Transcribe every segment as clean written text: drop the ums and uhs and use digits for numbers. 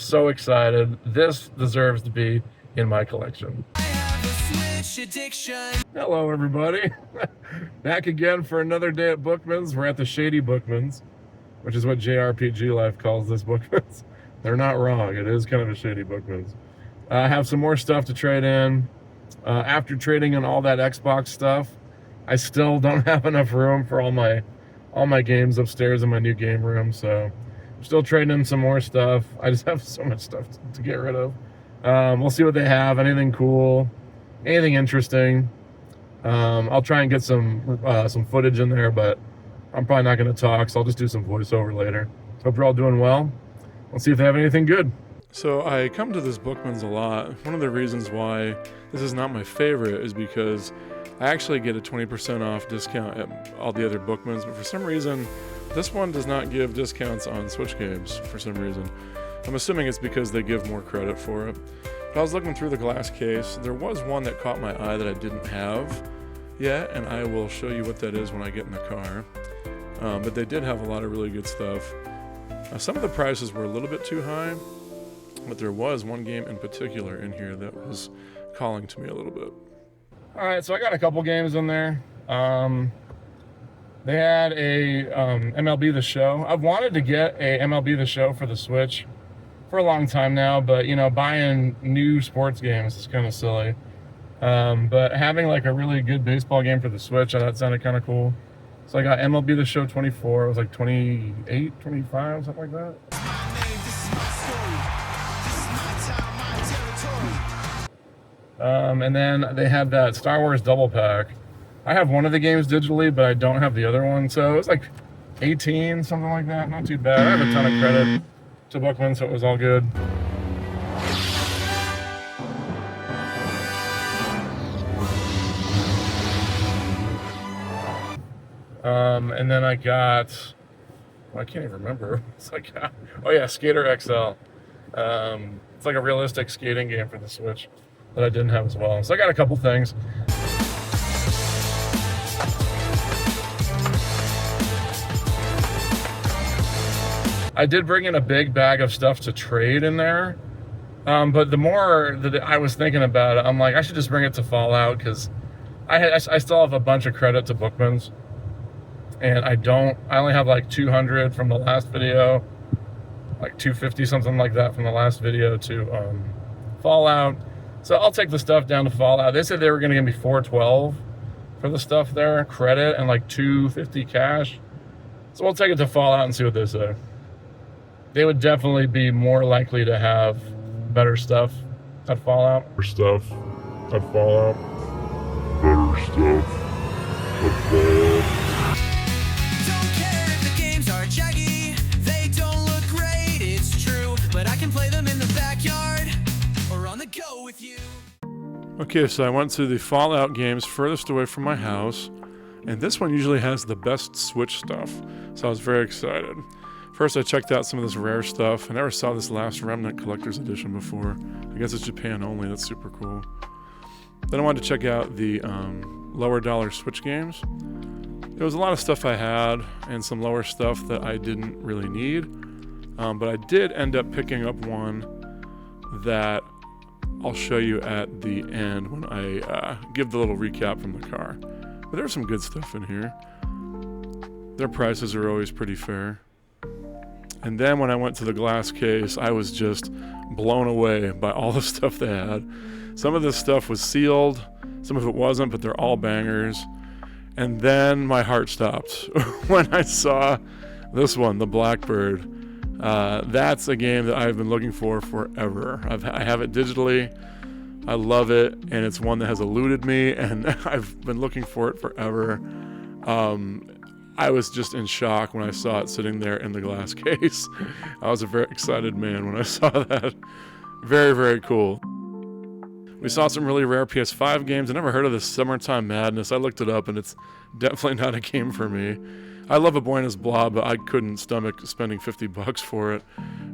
so excited. This deserves to be in my collection. Hello, everybody. Back again for another day at Bookman's. We're at the Shady Bookmans, which is what JRPG Life calls this Bookman's. They're not wrong. It is kind of a shady Bookman's. I have some more stuff to trade in. After trading in all that Xbox stuff, I still don't have enough room for all my games upstairs in my new game room, so I'm still trading in some more stuff. I just have so much stuff to get rid of. We'll see what they have. Anything cool, anything interesting. I'll try and get some footage in there, but I'm probably not going to talk, so I'll just do some voiceover later. Hope you're all doing well. We'll see if they have anything good. So I come to this Bookman's a lot. One of the reasons why this is not my favorite is because I actually get a 20% off discount at all the other Bookmans, but for some reason, this one does not give discounts on Switch games for some reason. I'm assuming it's because they give more credit for it. But I was looking through the glass case. There was one that caught my eye that I didn't have yet, and I will show you what that is when I get in the car. But they did have a lot of really good stuff. Some of the prices were a little bit too high, but there was one game in particular in here that was calling to me a little bit. All right, so I got a couple games in there. They had a MLB The Show. I've wanted to get a MLB The Show for the Switch for a long time now, but you know, buying new sports games is kind of silly. But having like a really good baseball game for the Switch, I thought that sounded kind of cool. So I got MLB The Show 24. It was like 28, 25, something like that. And then they had that Star Wars double pack. I have one of the games digitally, but I don't have the other one. So it was like 18, something like that. Not too bad. I have a ton of credit to Bookman, so it was all good. And then I got, well, I can't even remember. It's like, oh yeah, Skater XL. It's like a realistic skating game for the Switch that I didn't have as well. So I got a couple things. I did bring in a big bag of stuff to trade in there. But the more that I was thinking about it, I'm like, I should just bring it to Fallout because I still have a bunch of credit to Bookman's. And I only have like 200 from the last video, like 250, something like that from the last video to Fallout. So I'll take the stuff down to Fallout. They said they were going to give me $412 for the stuff there, credit, and like $250 cash. So we'll take it to Fallout and see what they say. They would definitely be more likely to have better stuff at Fallout. Better stuff at Fallout. Better stuff at Fallout. Don't care if the games are jaggy, they don't look great, it's true, but I can play them in the backyard or on the go with you. Okay, so I went to the Fallout games furthest away from my house, and this one usually has the best Switch stuff, so I was very excited. First, I checked out some of this rare stuff. I never saw this Last Remnant Collector's Edition before. I guess it's Japan only. That's super cool. Then I wanted to check out the lower dollar Switch games. There was a lot of stuff I had and some lower stuff that I didn't really need. But I did end up picking up one that I'll show you at the end when I give the little recap from the car. But there's some good stuff in here. Their prices are always pretty fair. And then when I went to the glass case, I was just blown away by all the stuff they had. Some of this stuff was sealed, some of it wasn't, but they're all bangers. And then my heart stopped when I saw this one, the Blackbird. That's a game that I've been looking for forever. I have it digitally. I love it, and it's one that has eluded me, and I've been looking for it forever. I was just in shock when I saw it sitting there in the glass case. I was a very excited man when I saw that. Very, very cool. We saw some really rare PS5 games. I never heard of this Summertime Madness. I looked it up, and it's definitely not a game for me. I love A Boy and His Blob, but I couldn't stomach spending $50 for it,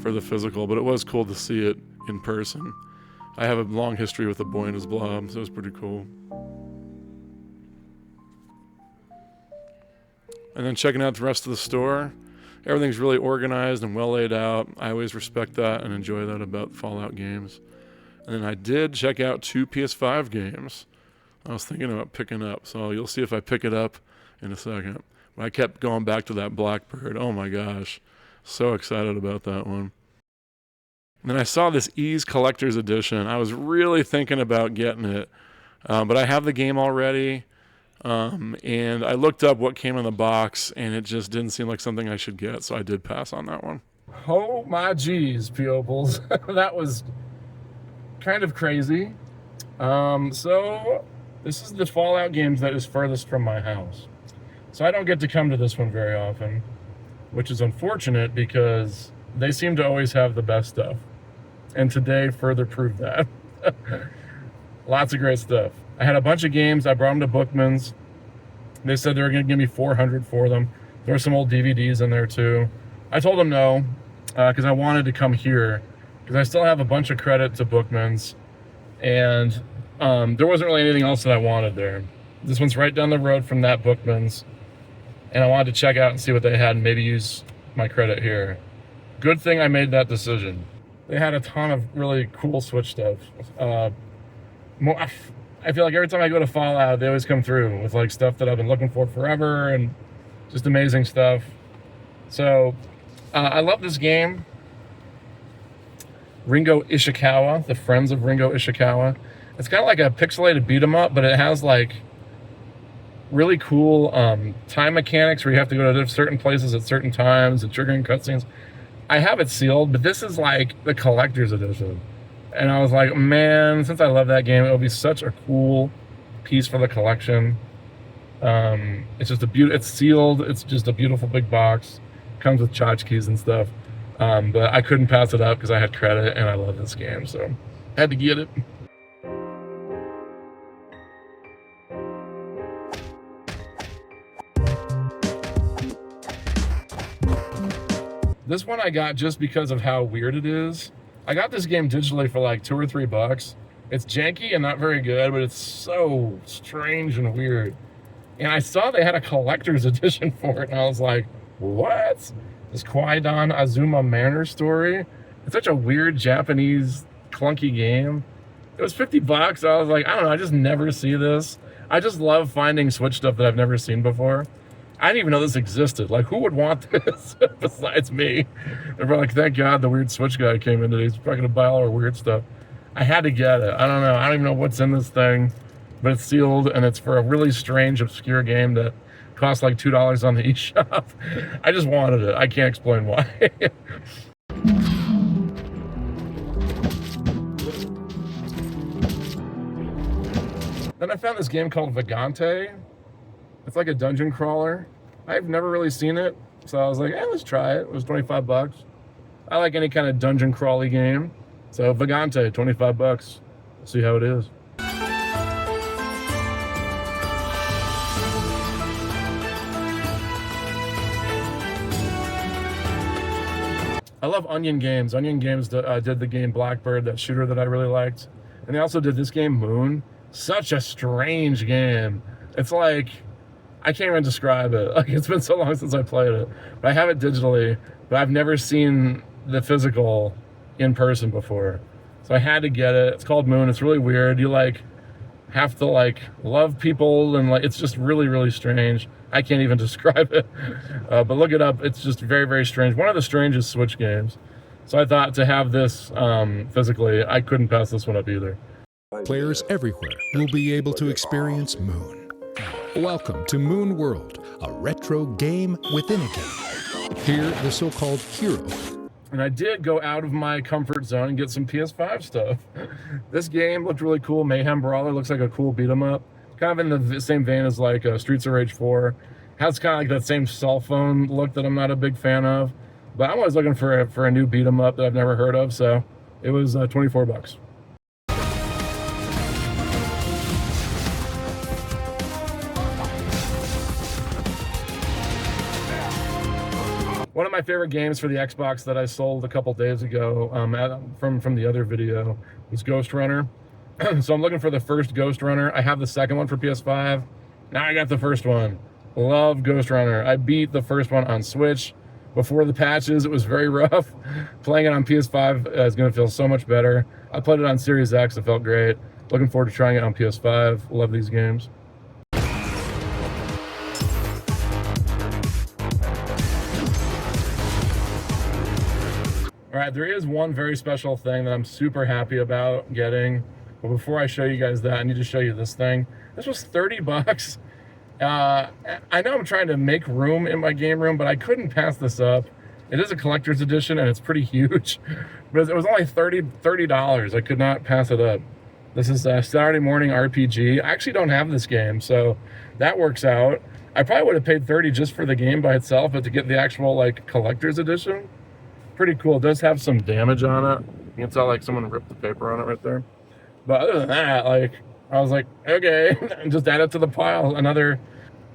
for the physical, but it was cool to see it in person. I have a long history with A Boy and His Blob, so it was pretty cool. And then checking out the rest of the store, Everything's really organized and well laid out. I always respect that and enjoy that about Fallout games. And then I did check out 2 PS5 games I was thinking about picking up. So you'll see if I pick it up in a second. But I kept going back to that Blackbird. Oh my gosh. So excited about that one. And then I saw this Ease Collector's Edition. I was really thinking about getting it. But I have the game already. And I looked up what came in the box, and it just didn't seem like something I should get. So I did pass on that one. Oh my geez, Peoples. That was kind of crazy. So this is the Fallout games that is furthest from my house. So I don't get to come to this one very often, which is unfortunate because they seem to always have the best stuff. And today further proved that. Lots of great stuff. I had a bunch of games. I brought them to Bookmans. They said they were going to give me $400 for them. There were some old DVDs in there too. I told them no, because I wanted to come here, because I still have a bunch of credit to Bookmans, and there wasn't really anything else that I wanted there. This one's right down the road from that Bookmans, and I wanted to check out and see what they had and maybe use my credit here. Good thing I made that decision. They had a ton of really cool Switch stuff. I feel like every time I go to Fallout, they always come through with like stuff that I've been looking for forever and just amazing stuff. So I love this game. Ringo Ishikawa, the Friends of Ringo Ishikawa. It's kind of like a pixelated beat 'em up, but it has like really cool time mechanics where you have to go to certain places at certain times and triggering cutscenes. I have it sealed, but this is like the collector's edition. And I was like, man, since I love that game, it would be such a cool piece for the collection. It's just it's sealed. It's just a beautiful big box. Comes with tchotchkes and stuff. But I couldn't pass it up because I had credit and I love this game, so I had to get it. This one I got just because of how weird it is. I got this game digitally for like $2 or $3. It's janky and not very good, but it's so strange and weird. And I saw they had a collector's edition for it, and I was like, what? This Kwaidan Azuma Manor story? It's such a weird Japanese clunky game. It was $50. I was like, I don't know, I just never see this. I just love finding Switch stuff that I've never seen before. I didn't even know this existed. Like, who would want this besides me? They're like, thank God the weird Switch guy came in today. He's probably gonna buy all our weird stuff. I had to get it. I don't know. I don't even know what's in this thing, but it's sealed and it's for a really strange, obscure game that costs like $2 on the eShop. I just wanted it. I can't explain why. Then I found this game called Vagante. It's like a dungeon crawler. I've never really seen it, so I was like, let's try it. It was $25. I like any kind of dungeon crawly game. So Vagante, $25. See how it is. I love Onion Games. Onion Games did the game Blackbird, that shooter that I really liked. And they also did this game, Moon. Such a strange game. It's like, I can't even describe it. Like, it's been so long since I played it. But I have it digitally, but I've never seen the physical in person before. So I had to get it. It's called Moon. It's really weird. You like have to like love people, and like it's just really, really strange. I can't even describe it. But look it up. It's just very, very strange. One of the strangest Switch games. So I thought to have this physically, I couldn't pass this one up either. Players everywhere will be able to experience Moon. Welcome to Moon World, a retro game within a game. Here, the so-called hero. And I did go out of my comfort zone and get some PS5 stuff. This game looked really cool. Mayhem Brawler looks like a cool beat 'em up. Kind of in the same vein as like Streets of Rage 4. Has kind of like that same cell phone look that I'm not a big fan of. But I'm always looking for a new beat 'em up that I've never heard of, so it was $24. One of my favorite games for the Xbox that I sold a couple days ago from the other video was Ghost Runner. So I'm looking for the first Ghost Runner. I have the second one for PS5. Now I got the first one. Love Ghost Runner. I beat the first one on Switch. before the patches, it was very rough. Playing it on PS5 is going to feel so much better. I played it on Series X. It felt great. Looking forward to trying it on PS5. Love these games. All right, there is one very special thing that I'm super happy about getting. But before I show you guys that, I need to show you this thing. This was 30 bucks. I know I'm trying to make room in my game room, but I couldn't pass this up. It is a collector's edition, and it's pretty huge. But it was only $30. I could not pass it up. This is a Saturday Morning RPG. I actually don't have this game, so that works out. I probably would have paid $30 just for the game by itself, but to get the actual like collector's edition, pretty cool. It does have some damage on it. You can tell like someone ripped the paper on it right there. But other than that, like I was like, okay, just add it to the pile.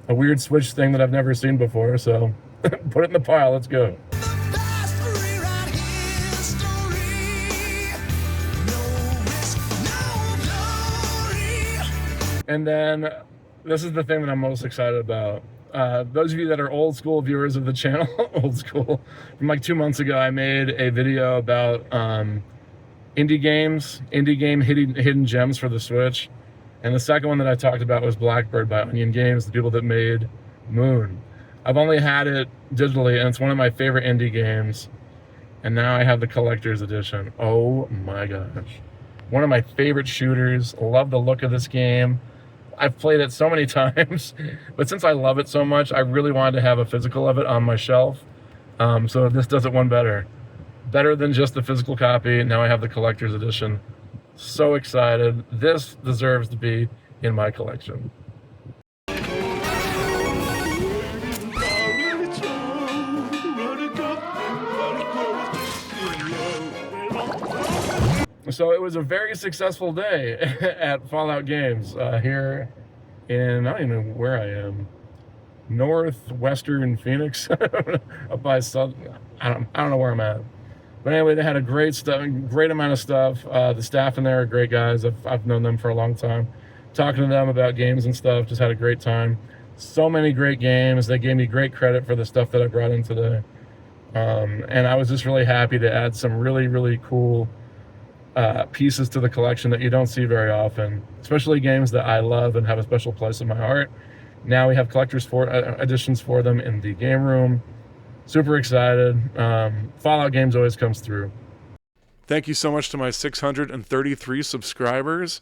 A weird Switch thing that I've never seen before. So put it in the pile. Let's go. Fast rewrite history. No risk, no glory. And then this is the thing that I'm most excited about. Those of you that are old school viewers of the channel, old school, from like 2 months ago, I made a video about indie game hidden gems for the Switch. And the second one that I talked about was Blackbird by Onion Games, the people that made Moon. I've only had it digitally, and it's one of my favorite indie games. And now I have the collector's edition. Oh my gosh. One of my favorite shooters. Love the look of this game. I've played it so many times, but since I love it so much, I really wanted to have a physical of it on my shelf. So this does it one better. Better than just the physical copy. Now I have the collector's edition. So excited. This deserves to be in my collection. So it was a very successful day at Fallout Games here in, I don't even know where I am, northwestern Phoenix, up by South. I don't know where I'm at. But anyway, they had a great amount of stuff. The staff in there are great guys. I've known them for a long time. Talking to them about games and stuff, just had a great time. So many great games. They gave me great credit for the stuff that I brought in today. And I was just really happy to add some really, really cool pieces to the collection that you don't see very often, especially games that I love and have a special place in my heart. Now we have collector's editions for them in the game room. Super excited. Fallout Games always comes through. Thank you so much to my 633 subscribers.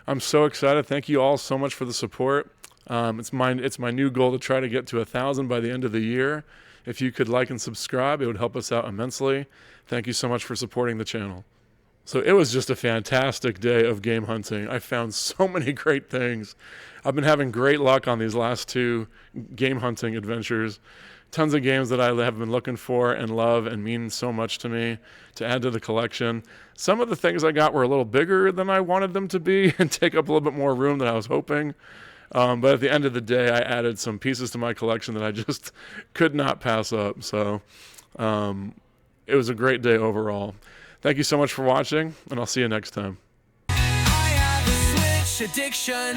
I'm so excited. Thank you all so much for the support. It's my new goal to try to get to 1,000 by the end of the year. If you could like and subscribe, it would help us out immensely. Thank you so much for supporting the channel. So it was just a fantastic day of game hunting. I found so many great things. I've been having great luck on these last 2 game hunting adventures. Tons of games that I have been looking for and love and mean so much to me to add to the collection. Some of the things I got were a little bigger than I wanted them to be and take up a little bit more room than I was hoping. But at the end of the day, I added some pieces to my collection that I just could not pass up. So it was a great day overall. Thank you so much for watching, and I'll see you next time. I have a Switch addiction.